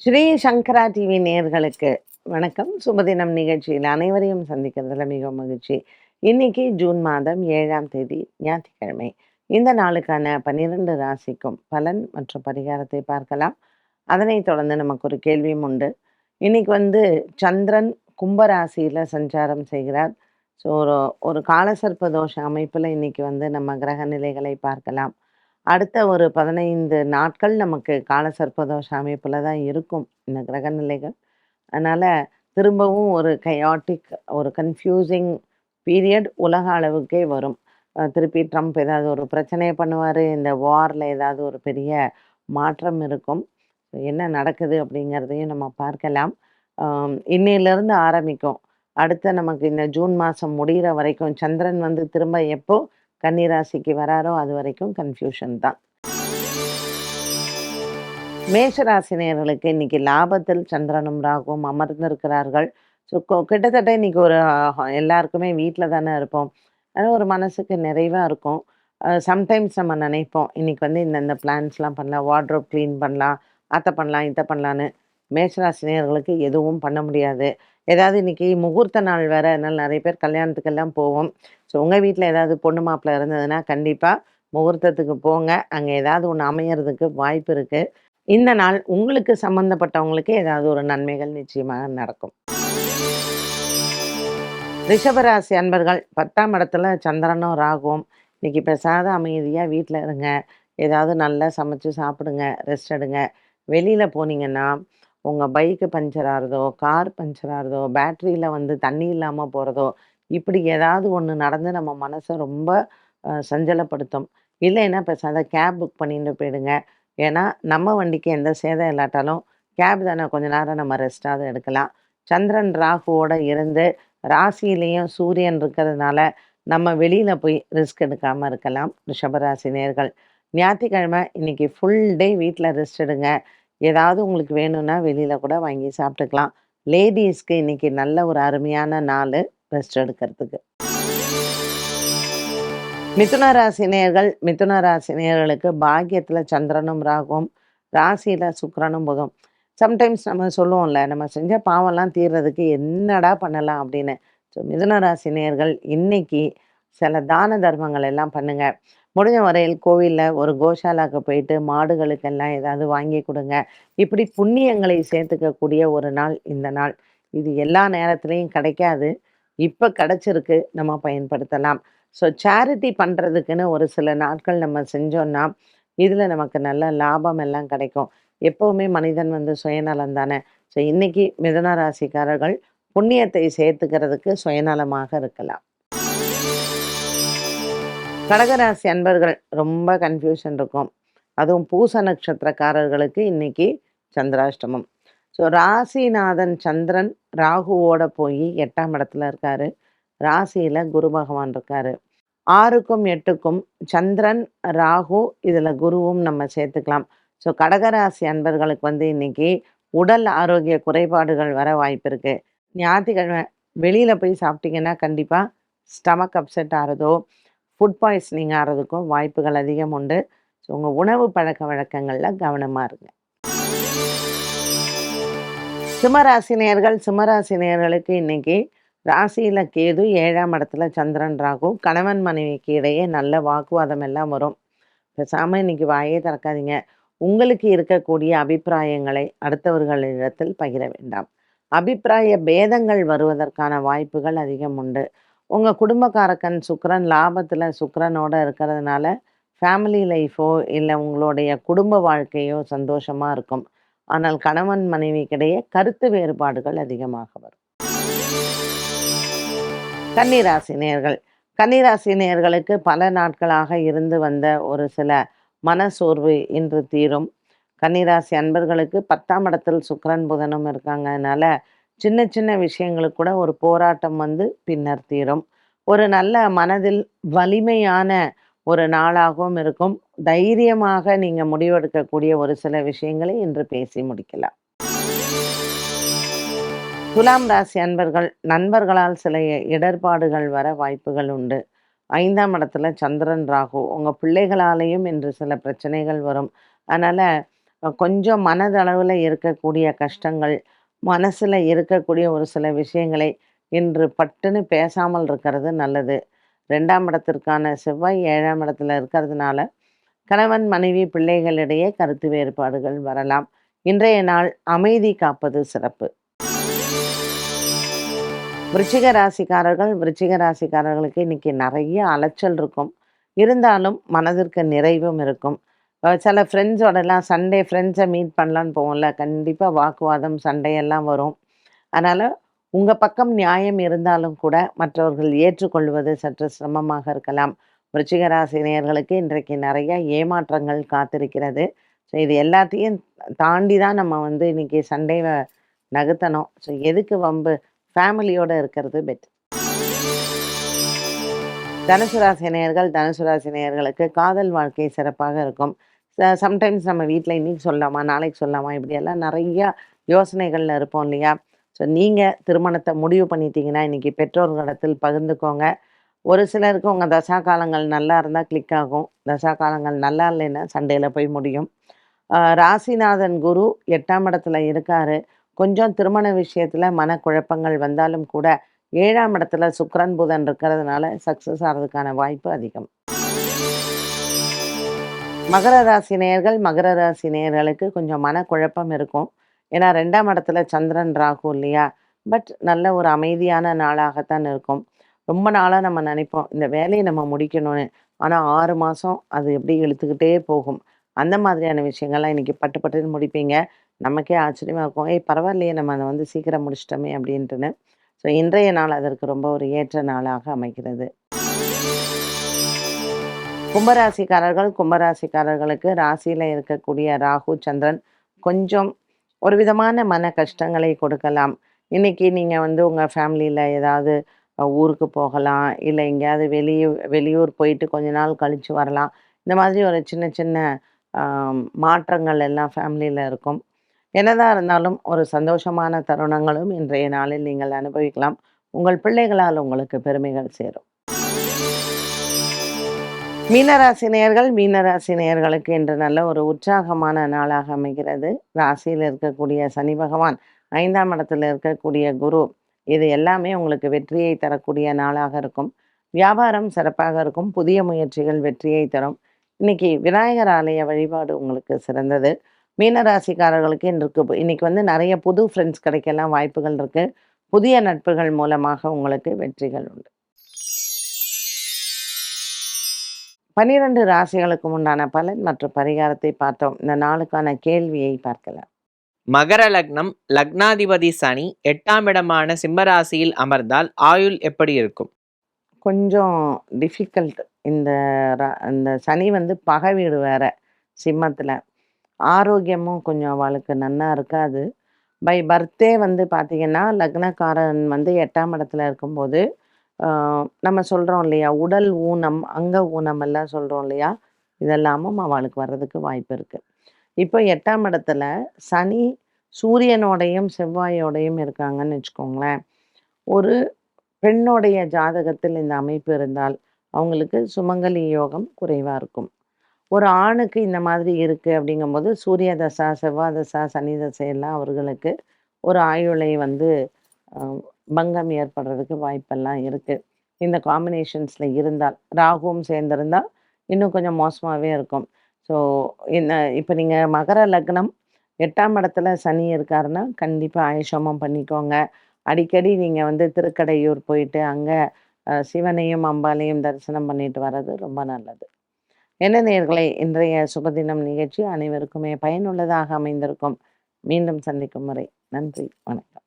ஸ்ரீ சங்கரா TV நேயர்களுக்கு வணக்கம். சுபதினம் நிகழ்ச்சியில் அனைவரையும் சந்திக்கிறதுல மிக மகிழ்ச்சி. இன்னைக்கு ஜூன் மாதம் 7ஆம் தேதி ஞாயிற்றுக்கிழமை. இந்த நாளுக்கான 12 ராசிக்கும் பலன் மற்றும் பரிகாரத்தை பார்க்கலாம். அதனைத் தொடர்ந்து நமக்கு ஒரு கேள்வியும் உண்டு. இன்னைக்கு சந்திரன் கும்ப ராசியில சஞ்சாரம் செய்கிறார். ஸோ ஒரு ஒரு காலசர்ப்ப தோஷ அமைப்புல இன்னைக்கு நம்ம கிரக நிலைகளை பார்க்கலாம். அடுத்த ஒரு 15 நாட்கள் நமக்கு காலசர்ப்ப தோஷ அமைப்புல தான் இருக்கும் இந்த கிரக நிலைகள். அதனால திரும்பவும் ஒரு கயாட்டிக், ஒரு கன்ஃப்யூசிங் பீரியட் உலக அளவுக்கே வரும். திருப்பி ட்ரம்ப் ஏதாவது ஒரு பிரச்சனைய பண்ணுவாரு. இந்த வார்ல ஏதாவது ஒரு பெரிய மாற்றம் இருக்கும். என்ன நடக்குது அப்படிங்கிறதையும் நம்ம பார்க்கலாம். இன்னையிலிருந்து ஆரம்பிக்கும். அடுத்த நமக்கு இந்த ஜூன் மாசம் முடியிற வரைக்கும் சந்திரன் திரும்ப எப்போ கன்னி ராசிக்கு வராரோ அது வரைக்கும் கன்ஃபியூஷன் தான். மேஷ ராசினியர்களுக்கு இன்னைக்கு லாபத்தில் சந்திரனும் ராகுவும் அமர்ந்திருக்கிறார்கள். ஸோ கிட்டத்தட்ட இன்னைக்கு ஒரு எல்லாருக்குமே வீட்டில் தானே இருப்போம். அதனால் ஒரு மனசுக்கு நிறைவாக இருக்கும். சம்டைம்ஸ் நம்ம நினைப்போம் இன்னைக்கு இந்த பிளான்ஸ்லாம் பண்ணலாம், வார்ட்ரோப் க்ளீன் பண்ணலாம், அதை பண்ணலாம், இதை பண்ணலான்னு. மேஷராசினியர்களுக்கு எதுவும் பண்ண முடியாது. ஏதாவது இன்னைக்கு முகூர்த்த நாள் வேற, அதனால் நிறைய பேர் கல்யாணத்துக்கெல்லாம் போவோம். ஸோ உங்கள் வீட்டில் ஏதாவது பொண்ணு மாப்பிள்ளை இருந்ததுன்னா கண்டிப்பாக முகூர்த்தத்துக்கு போங்க. அங்கே ஏதாவது ஒன்று அமையறதுக்கு வாய்ப்பு இருக்குது. இந்த நாள் உங்களுக்கு சம்பந்தப்பட்டவங்களுக்கு ஏதாவது ஒரு நன்மைகள் நிச்சயமாக நடக்கும். ரிஷபராசி அன்பர்கள் 10ஆம் இடத்துல சந்திரனும் ராகுவும். இன்னைக்கு பேசாத அமைதியாக வீட்டில் இருங்க. ஏதாவது நல்லா சமைச்சு சாப்பிடுங்க, ரெஸ்ட் எடுங்க. வெளியில் போனீங்கன்னா உங்கள் பைக்கு பஞ்சர் ஆகிறதோ, கார் பஞ்சர் ஆகிறதோ, பேட்டரியில் தண்ணி இல்லாமல் போகிறதோ, இப்படி ஏதாவது ஒன்று நடந்து நம்ம மனசை ரொம்ப சஞ்சலப்படுத்தும். இல்லைன்னா பேசாத கேப் புக் பண்ணிட்டு போயிடுங்க. ஏன்னா நம்ம வண்டிக்கு எந்த சேதம் இல்லாட்டாலும் கேப் தானே, கொஞ்ச நேரம் நம்ம ரெஸ்ட்டாவது எடுக்கலாம். சந்திரன் ராகுவோட இருந்து ராசியிலையும் சூரியன் இருக்கிறதுனால நம்ம வெளியில் போய் ரிஸ்க் எடுக்காமல் இருக்கலாம். ரிஷபராசி நேர்கள் ஞாயிற்றுக்கிழமை இன்னைக்கு ஃபுல் டே வீட்டில் ரெஸ்ட் எடுங்க. ஏதாவது உங்களுக்கு வேணும்னா வெளியில் கூட வாங்கி சாப்பிட்டுக்கலாம். லேடிஸ்க்கு இன்னைக்கு நல்ல ஒரு அருமையான நாள் ரெஸ்ட் எடுக்கிறதுக்கு. மிதுன ராசி நேயர்களுக்கு பாக்கியத்தில் சந்திரனும் ராகும், ராசியில் சுக்கிரனும் புதன். சம்டைம்ஸ் நம்ம சொல்லுவோம்ல, நம்ம செஞ்ச பாவம்லாம் தீர்றதுக்கு என்னடா பண்ணலாம் அப்படின்னு. ஸோ மிதுன ராசி நேயர்கள் இன்னைக்கு சில தான தர்மங்கள் எல்லாம் பண்ணுங்க. முடிஞ்ச வரையில் கோவிலில் ஒரு கோஷாலாக்கு போயிட்டு மாடுகளுக்கெல்லாம் ஏதாவது வாங்கி கொடுங்க. இப்படி புண்ணியங்களை சேர்த்துக்கக்கூடிய ஒரு நாள் இந்த நாள். இது எல்லா நேரத்துலையும் கிடைக்காது. இப்போ கிடைச்சிருக்கு, நம்ம பயன்படுத்தலாம். ஸோ சேரிட்டி பண்ணுறதுக்குன்னு ஒரு சில நாட்கள் நம்ம செஞ்சோன்னா இதில் நமக்கு நல்ல லாபம் எல்லாம் கிடைக்கும். எப்போவுமே மனிதன் சுயநலம் தானே. ஸோ இன்னைக்கு மிதுன ராசிக்காரர்கள் புண்ணியத்தை சேர்த்துக்கிறதுக்கு சுயநலமாக இருக்கலாம். கடகராசி அன்பர்கள் ரொம்ப கன்ஃபியூஷன் இருக்கும். அதுவும் பூச நட்சத்திரக்காரர்களுக்கு இன்னைக்கு சந்திராஷ்டமம். ஸோ ராசிநாதன் சந்திரன் ராகுவோட போய் 8ஆம் இடத்துல இருக்காரு. ராசியில் குரு பகவான் இருக்காரு. 6க்கும் 8க்கும் சந்திரன் ராகு, இதில் குருவும் நம்ம சேர்த்துக்கலாம். ஸோ கடகராசி அன்பர்களுக்கு இன்னைக்கு உடல் ஆரோக்கிய குறைபாடுகள் வர வாய்ப்பு இருக்குது. ஞாயிற்றுக்கிழமை வெளியில் போய் சாப்பிட்டீங்கன்னா கண்டிப்பாக ஸ்டமக் அப்செட் ஆகிறதோ, ஃபுட் பாய்சனிங் ஆகிறதுக்கும் வாய்ப்புகள் அதிகம் உண்டு. ஸோ உங்கள் உணவு பழக்க வழக்கங்களில் கவனமாக இருங்க. சிம்மராசினியர்களுக்கு இன்னைக்கு ராசியில் கேது, 7ஆம் இடத்துல சந்திரன் ராகு. கணவன் மனைவிக்கு இடையே நல்ல வாக்குவாதம் எல்லாம் வரும். பேசாமல் இன்னைக்கு வாயே திறக்காதீங்க. உங்களுக்கு இருக்கக்கூடிய அபிப்பிராயங்களை அடுத்தவர்களிடத்தில் பகிர வேண்டாம். அபிப்பிராய பேதங்கள் வருவதற்கான வாய்ப்புகள் அதிகம் உண்டு. உங்கள் குடும்பக்காரக்கன் சுக்கிரன் லாபத்தில் சுக்கிரனோட இருக்கிறதுனால ஃபேமிலி லைஃபோ இல்லை உங்களுடைய குடும்ப வாழ்க்கையோ சந்தோஷமாக இருக்கும். ஆனால் கணவன் மனைவிக்கிடையே கருத்து வேறுபாடுகள் அதிகமாக வரும். கன்னிராசி நேயர்களுக்கு பல நாட்களாக இருந்து வந்த ஒரு சில மனசோர்வு இன்று தீரும். கன்னிராசி அன்பர்களுக்கு 10ஆம் இடத்தில் சுக்கிரன் புதனும் இருக்காங்க. அதனால சின்ன சின்ன விஷயங்களுக்கு கூட ஒரு போராட்டம் பின்னர் தீரும். ஒரு நல்ல மனதில் வலிமையான ஒரு நாளாகவும் இருக்கும். தைரியமாக நீங்கள் முடிவெடுக்கக்கூடிய ஒரு சில விஷயங்களை இன்று பேசி முடிக்கலாம். துலாம் ராசி அன்பர்கள் நண்பர்களால் சில இடர்பாடுகள் வர வாய்ப்புகள் உண்டு. 5ஆம் இடத்துல சந்திரன் ராகு, உங்கள் பிள்ளைகளாலேயும் இன்று சில பிரச்சனைகள் வரும். அதனால் கொஞ்சம் மனதளவுல இருக்கக்கூடிய கஷ்டங்கள், மனசுல இருக்கக்கூடிய ஒரு சில விஷயங்களை இன்று பட்டுன்னு பேசாமல் இருக்கிறது நல்லது. 2ஆம் இடத்திற்கான செவ்வாய் 7ஆம் இடத்துல இருக்கிறதுனால, கணவன், மனைவி, பிள்ளைகளிடையே கருத்து வேறுபாடுகள் வரலாம். இன்றைய நாள் அமைதி காப்பது சிறப்பு. விருச்சிக ராசிக்காரர்களுக்கு இன்னைக்கு நெறைய அலைச்சல் இருக்கும். இருந்தாலும் மனதிற்கு நிறைவும் இருக்கும். சில ஃப்ரெண்ட்ஸோடலாம் சண்டே ஃப்ரெண்ட்ஸை மீட் பண்ணலான்னு போவோம்ல, கண்டிப்பா வாக்குவாதம், சண்டையெல்லாம் வரும். அதனால உங்க பக்கம் நியாயம் இருந்தாலும் கூட மற்றவர்கள் ஏற்றுக்கொள்வது சற்று சிரமமாக இருக்கலாம். விருச்சிக ராசி நேயர்களுக்கு இன்றைக்கு நெறைய ஏமாற்றங்கள் காத்திருக்கிறது. ஸோ இது எல்லாத்தையும் தாண்டி தான் நம்ம வந்து இன்னைக்கு சண்டேவ நகர்த்தணும். ஸோ எதுக்கு வம்பு? ஃபேமிலியோட இருக்கிறது பெட்டர். தனுசு ராசி நேயர்களுக்கு காதல் வாழ்க்கை சிறப்பாக இருக்கும். சம்டைம்ஸ் நம்ம வீட்ல இன்னைக்கு சொல்லலாமா? நாளைக்கு சொல்லலாமா? இப்படியெல்லாம் நெறையா யோசனைகள்ல இருப்போம் இல்லையா? ஸோ நீங்க திருமணத்த முடிவு பண்ணிட்டீங்கன்னா, இன்னைக்கு பெற்றோர்களிடத்தில் பகிர்ந்துக்கோங்க. ஒரு சிலருக்கு உங்க தசா காலங்கள் நல்லா இருந்தா கிளிக் ஆகும். தசா காலங்கள் நல்லா இல்லைன்னா சண்டையில போய் முடியும். ராசிநாதன் குரு 8ஆம் இடத்துல இருக்காரு. கொஞ்சம் திருமண விஷயத்துல மனக்குழப்பங்கள் வந்தாலும் கூட 7ஆம் இடத்துல சுக்கிரன், புதன் இருக்கிறதுனால சக்சஸ் ஆறதுக்கான வாய்ப்பு அதிகம். மகர ராசி நேயர்களுக்கு கொஞ்சம் மனக்குழப்பம் இருக்கும். ஏன்னா 2ஆம் இடத்துல சந்திரன், ராகு இல்லையா? பட் நல்ல ஒரு அமைதியான நாளாகத்தான் இருக்கும். ரொம்ப நாளா நம்ம நினைப்போம், இந்த வேலைய நம்ம முடிக்கணும்னு. ஆனா 6 மாசம் அது எப்படி இழுத்துக்கிட்டே போகும். அந்த மாதிரியான விஷயங்கள்லாம் இன்னைக்கு பட்டு பட்டுன்னு முடிப்பீங்க. நமக்கே ஆச்சரியமா இருக்கும். ஏய் பரவாயில்லையே நம்ம அத வந்து சீக்கிரம் முடிச்சுட்டோமே அப்படின்ட்டுன்னு. ஸோ இன்றைய நாள் அதற்கு ரொம்ப ஒரு ஏற்ற நாளாக அமைகிறது. கும்பராசிக்காரர்களுக்கு ராசியில இருக்கக்கூடிய ராகு, சந்திரன் கொஞ்சம் ஒரு விதமான மன கஷ்டங்களை கொடுக்கலாம். இன்னைக்கு நீங்க வந்து உங்க ஃபேமிலியில ஏதாவது ஊருக்கு போகலாம். இல்ல எங்கேயாவது வெளியூர் போயிட்டு கொஞ்ச நாள் கழிச்சு வரலாம். இந்த மாதிரி ஒரு சின்ன சின்ன அ மாற்றங்கள் எல்லாம் ஃபேமிலியில இருக்கும். என்னதான் இருந்தாலும் ஒரு சந்தோஷமான தருணங்களும் இன்றைய நாளில் நீங்கள் அனுபவிக்கலாம். உங்கள் பிள்ளைகளால் உங்களுக்கு பெருமைகள் சேரும். மீனராசி நேயர்களுக்கு இன்று நல்ல ஒரு உற்சாகமான நாளாக அமைகிறது. ராசியில் இருக்கக்கூடிய சனி பகவான், 5ஆம் இடத்துல இருக்கக்கூடிய குரு, இது எல்லாமே உங்களுக்கு வெற்றியை தரக்கூடிய நாளாக இருக்கும். வியாபாரம் சிறப்பாக இருக்கும். புதிய முயற்சிகள் வெற்றியை தரும். இன்னைக்கு விநாயகர் ஆலய வழிபாடு உங்களுக்கு சிறந்தது. மீனராசிக்காரர்களுக்கு இன்னைக்கு வந்து நிறைய புது ஃப்ரெண்ட்ஸ் கிடைக்கலாம் வாய்ப்புகள் இருக்கு. புதிய நட்புகள் மூலமாக உங்களுக்கு வெற்றிகள் உண்டு. 12 ராசிகளுக்கும் உண்டான பலன் மற்றும் பரிகாரத்தை பார்த்தோம். இந்த நாளுக்கான கேள்வியை பார்க்கலாம். மகர லக்னம், லக்னாதிபதி சனி 8ஆம் இடமான சிம்மராசியில் அமர்ந்தால் ஆயுள் எப்படி இருக்கும்? கொஞ்சம் டிஃபிகல்ட். இந்த இந்த சனி வந்து பகை வீடு வேற சிம்மத்துல. ஆரோக்கியமும் கொஞ்சம் அவளுக்கு நன்னா இருக்காது. பை பர்த்தே வந்து பார்த்தீங்கன்னா, லக்னக்காரன் வந்து 8ஆம் இடத்துல இருக்கும்போது, நம்ம சொல்றோம் இல்லையா? உடல் ஊனம், அங்க ஊனம் எல்லாம் சொல்றோம் இல்லையா? இதெல்லாமும் அவளுக்கு வர்றதுக்கு வாய்ப்பு இருக்கு. இப்போ 8ஆம் இடத்துல சனி சூரியனோடையும், செவ்வாயோடையும் இருக்காங்கன்னு வச்சுக்கோங்களேன். ஒரு பெண்ணோடைய ஜாதகத்தில் இந்த அமைப்பு இருந்தால், அவங்களுக்கு சுமங்கலி யோகம் குறைவா இருக்கும். ஒரு ஆணுக்கு இந்த மாதிரி இருக்கு அப்படிங்கும்போது, சூரிய தசா, செவ்வாய் தசா, சனி தசையெல்லாம் அவர்களுக்கு ஒரு ஆயுளை வந்து அ பங்கம் ஏற்படுறதுக்கு வாய்ப்பெல்லாம் இருக்கு. இந்த காம்பினேஷன்ஸ்ல இருந்தால், ராகுவும் சேர்ந்திருந்தா இன்னும் கொஞ்சம் மோசமாவே இருக்கும். ஸோ இந்த இப்ப நீங்க மகர லக்னம் 8ஆம் இடத்துல சனி இருக்காருன்னா, கண்டிப்பா ஆயுஷ் ஹோமம் பண்ணிக்கோங்க. அடிக்கடி நீங்க வந்து திருக்கடையூர் போயிட்டு, அங்க சிவனையும், அம்பாளையும் தரிசனம் பண்ணிட்டு வர்றது ரொம்ப நல்லது. என்ன நேயர்களே, இன்றைய சுபதினம் நிகழ்ச்சி அனைவருக்குமே பயனுள்ளதாக அமைந்திருக்கும். மீண்டும் சந்திக்கும் வரை நன்றி, வணக்கம்.